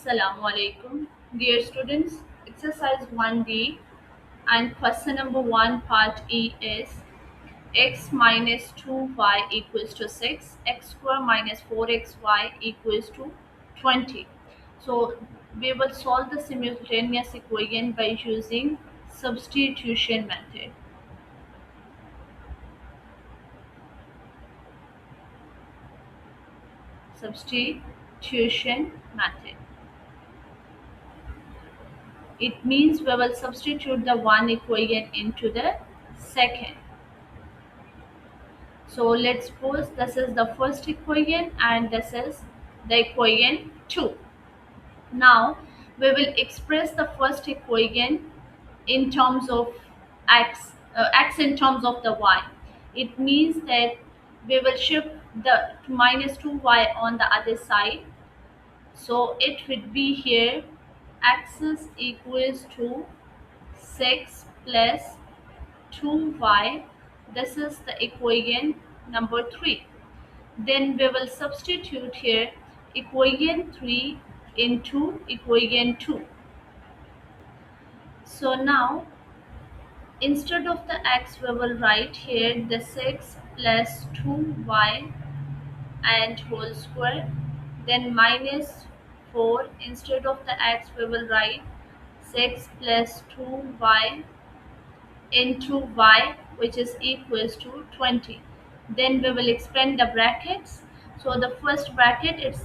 Assalamu alaikum. Dear students, exercise 1D and question number 1 part E is x minus 2y equals to 6, x square minus 4xy equals to 20. So we will solve the simultaneous equation by using substitution method. Substitution method. It means we will substitute the one equation into the second. So let's suppose this is the first equation and this is the equation 2. Now we will express the first equation in terms of x in terms of the y. It means that we will shift the minus 2y on the other side. So it would be here x is equals to 6 plus 2y. This is the equation number 3. Then we will substitute here equation 3 into equation 2. So now instead of the x we will write here the 6 plus 2y and whole square, then minus 4. Instead of the x we will write 6 plus 2y into y, which is equals to 20. Then we will expand the brackets. So the first bracket is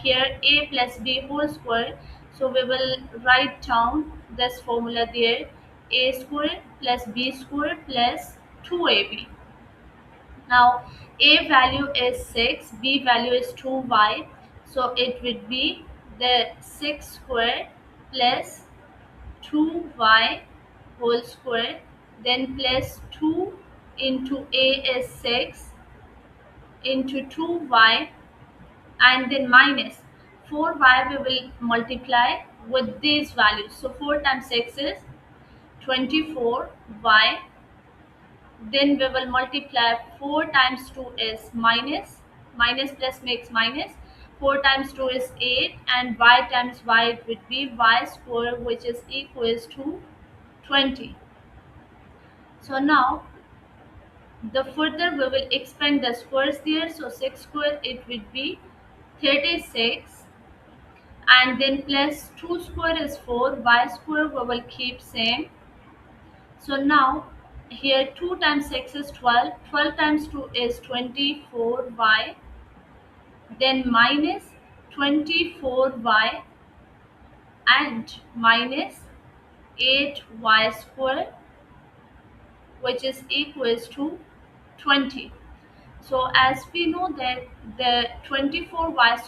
here a plus b whole square. So we will write down this formula there, a square plus b square plus 2ab. Now a value is 6, b value is 2y. So it would be the 6 square plus 2y whole square, then plus 2 into a is 6 into 2y, and then minus 4y. We will multiply with these values. So 4 times 6 is 24y. Then we will multiply 4 times 2 is minus plus makes minus. 4 times 2 is 8, and y times y it would be y square, which is equals to 20. So now the further we will expand the squares there. So 6 square it would be 36, and then plus 2 square is 4, y square we will keep same. So now here 2 times 6 is 12, 12 times 2 is 24y, then minus 24y and minus 8y square, which is equals to 20. So as we know that the 24 was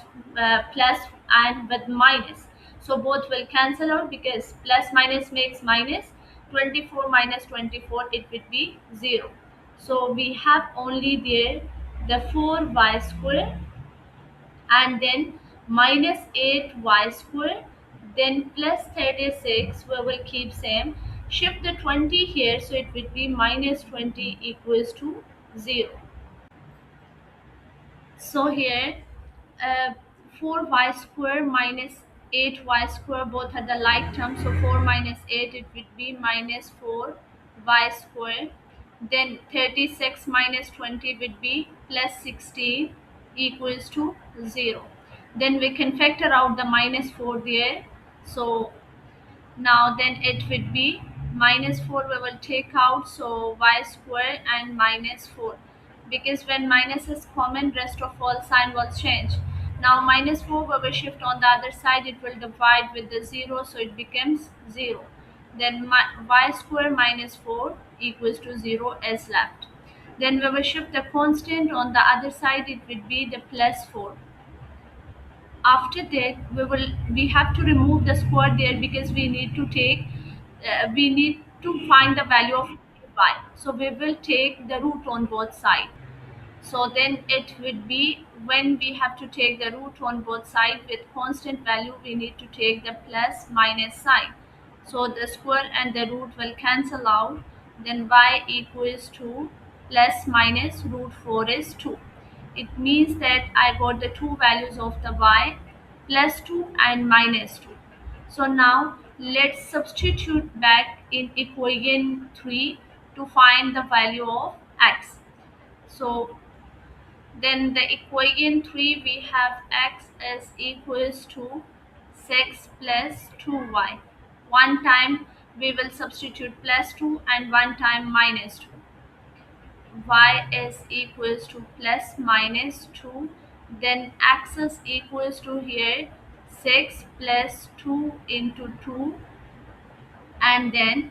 plus and with minus, so both will cancel out because plus minus makes minus. 24 minus 24 it would be 0. So we have only there the 4y square, and then minus 8y square, then plus 36 we will keep same. Shift the 20 here, so it would be minus 20 equals to 0. So here, uh, 4y square minus 8y square both are the like terms. So 4 minus 8 it would be minus 4y square. Then 36 minus 20 would be plus 16 equals to 0. Then we can factor out the minus 4 there. So now then it would be minus 4 we will take out, so y square and minus 4, because when minus is common rest of all sign will change. Now minus 4 we will shift on the other side, it will divide with the 0, so it becomes 0. Then y square minus 4 equals to 0 is left. Then we will shift the constant on the other side, it would be the plus 4. After that we have to remove the square there because we need to find the value of y, so we will take the root on both sides. So then it would be, when we have to take the root on both sides with constant value, we need to take the plus minus sign. So the square and the root will cancel out, then y equals to plus minus root 4 is 2. It means that I got the two values of the y. plus 2 and minus 2. So now let's substitute back in equation 3 to find the value of x. So then the equation 3 we have x is equals to 6 plus 2y. One time we will substitute plus 2 and one time minus 2. Y is equals to plus minus 2, then x is equals to here 6 plus 2 into 2, and then